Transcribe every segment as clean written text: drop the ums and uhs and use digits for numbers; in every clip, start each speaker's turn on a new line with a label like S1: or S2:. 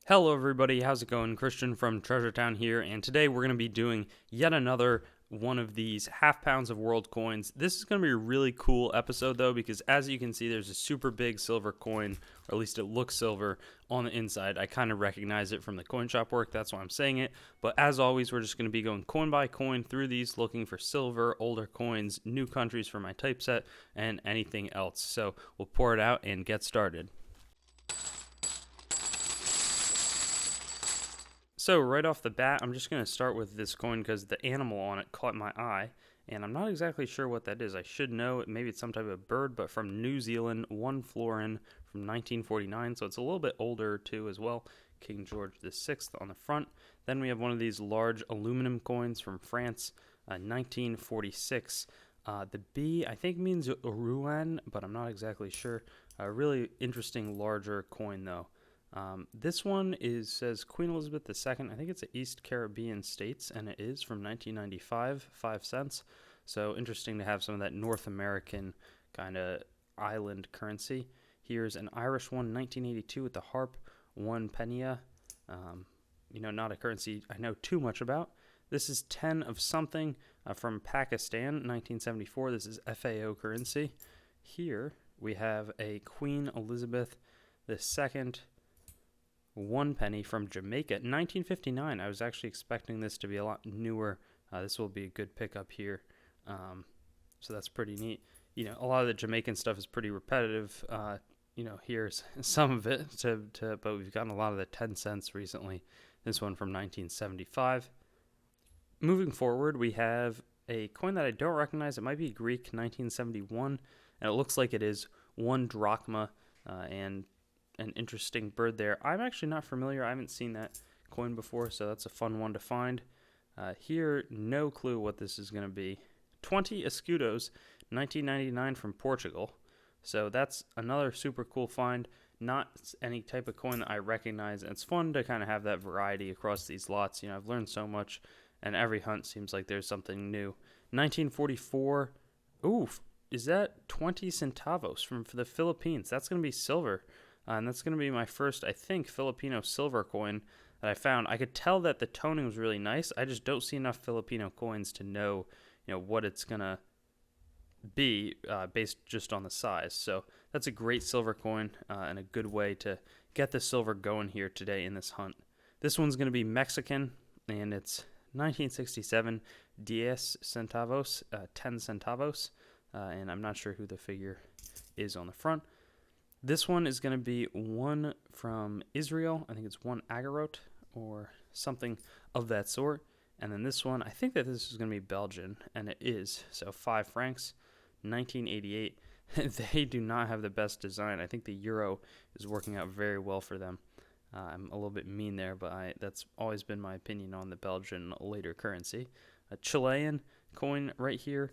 S1: Hello everybody, how's it going? Christian from Treasure Town here, and today we're going to be doing yet another one of these half pounds of world coins. This is going to be a really cool episode though, because as you can see there's a super big silver coin, or at least it looks silver on the inside. I kind of recognize it from the coin shop work, that's why I'm saying it. But as always, we're just going to be going coin by coin through these, looking for silver, older coins, new countries for my typeset, and anything else. So we'll pour it out and get started. So right off the bat, I'm just going to start with this coin because the animal on it caught my eye, and I'm not exactly sure what that is. I should know. Maybe it's some type of bird, but from New Zealand, 1 florin from 1949, so it's a little bit older too as well. King George VI on the front. Then we have one of these large aluminum coins from France, 1946. The B, I think, means Rouen, but I'm not exactly sure. A really interesting larger coin though. This one says Queen Elizabeth II. I think it's the East Caribbean states, and it is from 1995, 5 cents. So interesting to have some of that North American kind of island currency. Here's an Irish one, 1982 with the harp, 1 penny. Not a currency I know too much about. This is 10 of something from Pakistan, 1974. This is FAO currency. Here we have a Queen Elizabeth II 1 penny from Jamaica, 1959. I was actually expecting this to be a lot newer. This will be a good pickup here. So that's pretty neat. A lot of the Jamaican stuff is pretty repetitive. Here's some of it, but we've gotten a lot of the 10 cents recently. This one from 1975. Moving forward, we have a coin that I don't recognize. It might be Greek, 1971, and it looks like it is 1 drachma, and an interesting bird there. I'm actually not familiar. I haven't seen that coin before, so that's a fun one to find. Here, no clue what this is going to be. 20 escudos, 1999 from Portugal. So that's another super cool find. Not any type of coin that I recognize. And it's fun to kind of have that variety across these lots. I've learned so much, and every hunt seems like there's something new. 1944. Ooh, is that 20 centavos from the Philippines? That's going to be silver. And that's going to be my first, I think, Filipino silver coin that I found. I could tell that the toning was really nice. I just don't see enough Filipino coins to know, what it's going to be based just on the size. So that's a great silver coin and a good way to get the silver going here today in this hunt. This one's going to be Mexican, and it's 1967, 10 centavos, 10 centavos, and I'm not sure who the figure is on the front. This one is going to be one from Israel. I think it's 1 agarot or something of that sort. And then this one, I think that this is going to be Belgian, and it is. So 5 francs, 1988. They do not have the best design. I think the euro is working out very well for them. I'm a little bit mean there, but that's always been my opinion on the Belgian later currency. A Chilean coin right here.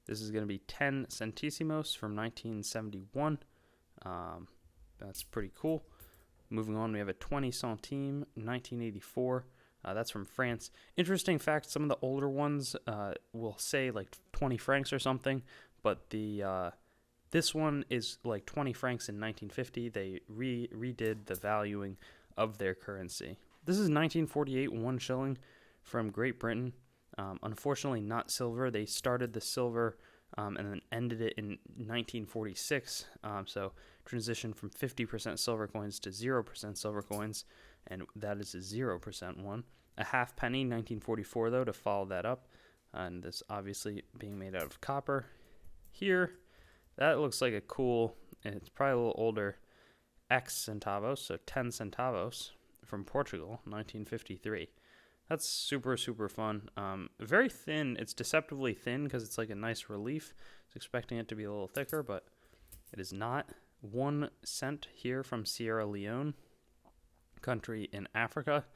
S1: This is going to be 10 centésimos from 1971. That's pretty cool. Moving on, we have a 20 centime, 1984. That's from France. Interesting fact, some of the older ones will say like 20 francs or something, but this one is like 20 francs in 1950. They redid the valuing of their currency. This is 1948, 1 shilling from Great Britain. Unfortunately, not silver. They started the silver and then ended it in 1946. So transitioned from 50% silver coins to 0% silver coins, and that is a 0% one. A half penny, 1944 though, to follow that up, and this obviously being made out of copper. Here, that looks like a cool, and it's probably a little older, X centavos, so 10 centavos from Portugal, 1953. That's super, super fun. Very thin. It's deceptively thin because it's like a nice relief. I was expecting it to be a little thicker, but it is not. 1 cent here from Sierra Leone, country in Africa,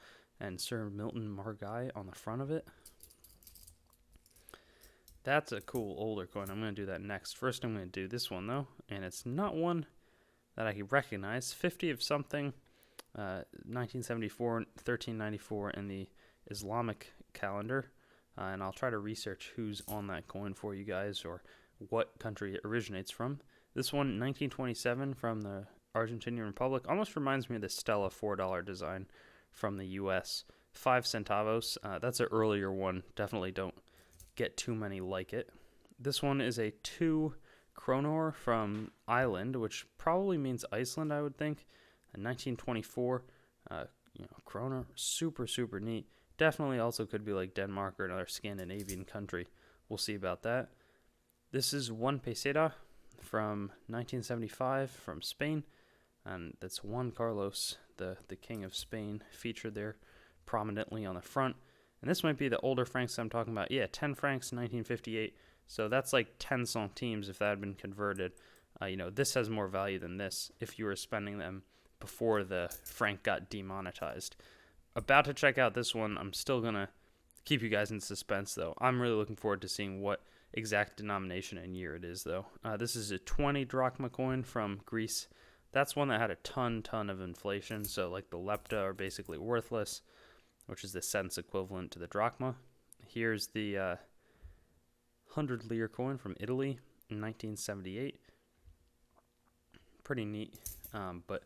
S1: and Sir Milton Margai on the front of it. That's a cool older coin. I'm going to do that next. First, I'm going to do this one, though, and it's not one that I can recognize. 50 of something, 1974, 1394 in the Islamic calendar, and I'll try to research who's on that coin for you guys or what country it originates from. This one, 1927, from the Argentinian Republic. Almost reminds me of the Stella $4 design from the U.S. 5 centavos. That's an earlier one. Definitely don't get too many like it. This one is a 2 Kronor from Ireland, which probably means Iceland, I would think. In 1924, Kronor, super, super neat. Definitely also could be like Denmark or another Scandinavian country. We'll see about that. This is 1 peseta from 1975 from Spain, and that's Juan Carlos, the King of Spain, featured there prominently on the front. And this might be the older francs I'm talking about. Yeah, 10 francs, 1958. So that's like 10 centimes if that had been converted. This has more value than this if you were spending them before the franc got demonetized. About to check out this one. I'm still going to keep you guys in suspense, though. I'm really looking forward to seeing what exact denomination and year it is, though. This is a 20 drachma coin from Greece. That's one that had a ton of inflation. So, like, the lepta are basically worthless, which is the cents equivalent to the drachma. Here's the 100 lire coin from Italy in 1978. Pretty neat, but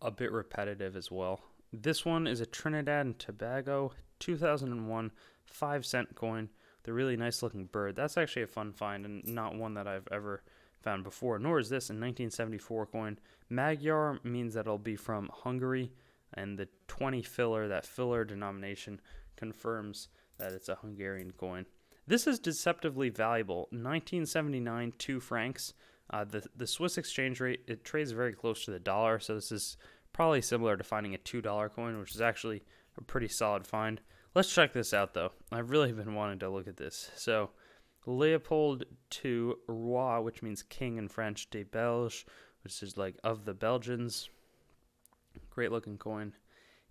S1: a bit repetitive as well. This one is a Trinidad and Tobago 2001 5-cent coin. The really nice looking bird. That's actually a fun find and not one that I've ever found before, nor is this a 1974 coin. Magyar means that it'll be from Hungary, and the 20 filler, that filler denomination, confirms that it's a Hungarian coin. This is deceptively valuable. 1979, 2 francs. The Swiss exchange rate, it trades very close to the dollar, so this is probably similar to finding a $2 coin, which is actually a pretty solid find. Let's check this out, though. I've really been wanting to look at this. So, Leopold II Roi, which means king in French, des Belges, which is like of the Belgians. Great looking coin.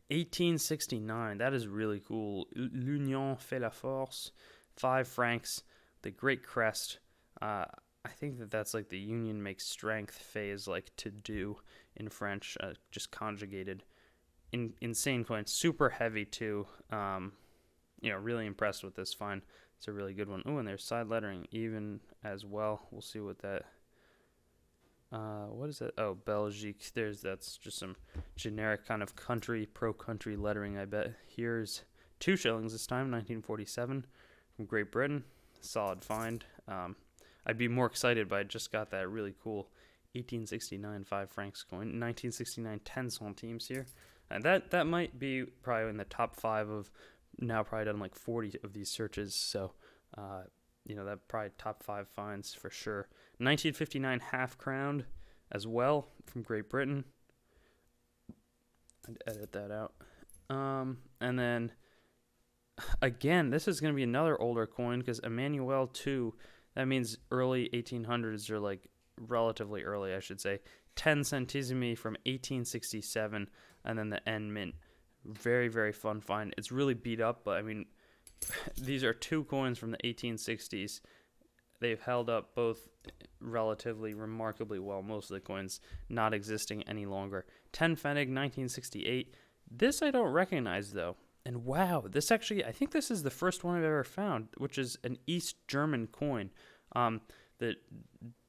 S1: 1869, that is really cool. L'Union fait la force. 5 francs, the great crest. I think that's like the union makes strength. Phase like to do in French, just conjugated. Insane coin, super heavy too. Really impressed with this find. It's a really good one. Oh, and there's side lettering even as well. We'll see what that. What is it? Oh, Belgique. That's just some generic kind of pro-country lettering, I bet. Here's 2 shillings this time, 1947, from Great Britain. Solid find. I'd be more excited, but I just got that really cool 1869 5 francs coin. 1969 10 centimes here. And that might be probably in the top 5 of, now probably done like 40 of these searches. So, that probably top 5 finds for sure. 1959 half crowned as well from Great Britain. I'd edit that out. And then, again, this is going to be another older coin because Emmanuel II, that means early 1800s, or like relatively early, I should say. 10 centesimi from 1867, and then the N mint. Very, very fun find. It's really beat up, but I mean, these are 2 coins from the 1860s. They've held up both relatively remarkably well. Most of the coins not existing any longer. 10 Pfennig, 1968. This I don't recognize, though. And wow, this actually, I think this is the first one I've ever found, which is an East German coin. The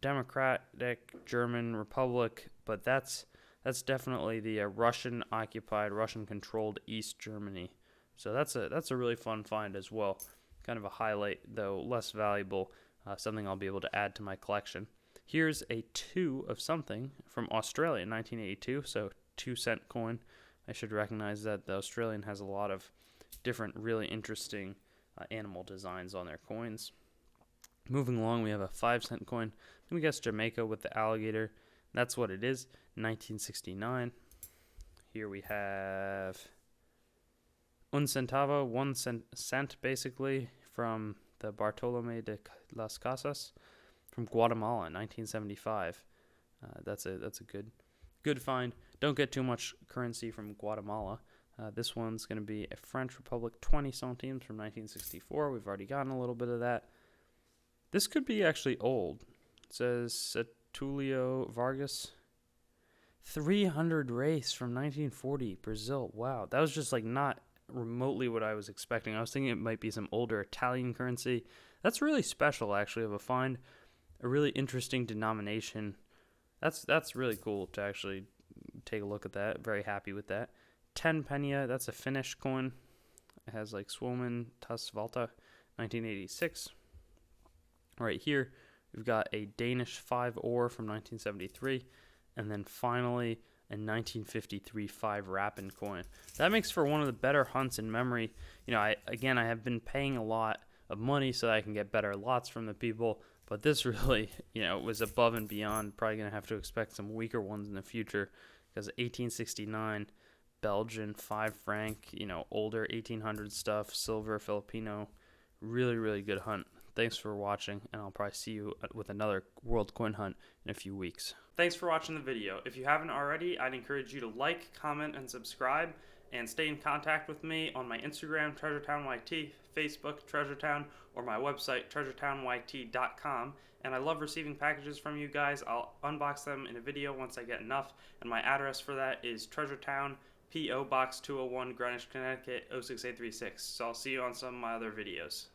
S1: Democratic German Republic, but that's definitely the Russian-occupied, Russian-controlled East Germany. So that's a really fun find as well. Kind of a highlight, though less valuable, something I'll be able to add to my collection. Here's a 2 of something from Australia in 1982, so 2-cent coin. I should recognize that the Australian has a lot of different really interesting animal designs on their coins. Moving along, we have a 5-cent coin. I'm going to guess Jamaica with the alligator. That's what it is, 1969. Here we have un centavo, 1 cent basically, from the Bartolome de las Casas from Guatemala, 1975. That's a good find. Don't get too much currency from Guatemala. This one's going to be a French Republic 20 centimes from 1964. We've already gotten a little bit of that. This could be actually old. It says Setulio Vargas. 300 race from 1940, Brazil. Wow, that was just like not remotely what I was expecting. I was thinking it might be some older Italian currency. That's really special, actually, of a find. A really interesting denomination. That's really cool to actually take a look at that. Very happy with that. 10 Pena, that's a Finnish coin. It has like Suomen Tasvalta, 1986. Right here, we've got a Danish 5 ore from 1973. And then finally, a 1953 5 Rapin coin. That makes for one of the better hunts in memory. You know, I have been paying a lot of money so that I can get better lots from the people, but this really, was above and beyond. Probably going to have to expect some weaker ones in the future, because 1869 Belgian 5 franc, older 1800 stuff, silver, Filipino. Really, really good hunt. Thanks for watching, and I'll probably see you with another world coin hunt in a few weeks. Thanks for watching the video. If you haven't already, I'd encourage you to like, comment, and subscribe, and stay in contact with me on my Instagram, TreasureTownYT, Facebook, TreasureTown, or my website, TreasureTownYT.com. And I love receiving packages from you guys. I'll unbox them in a video once I get enough, and my address for that is TreasureTown, P.O. Box 201, Greenwich, Connecticut, 06836. So I'll see you on some of my other videos.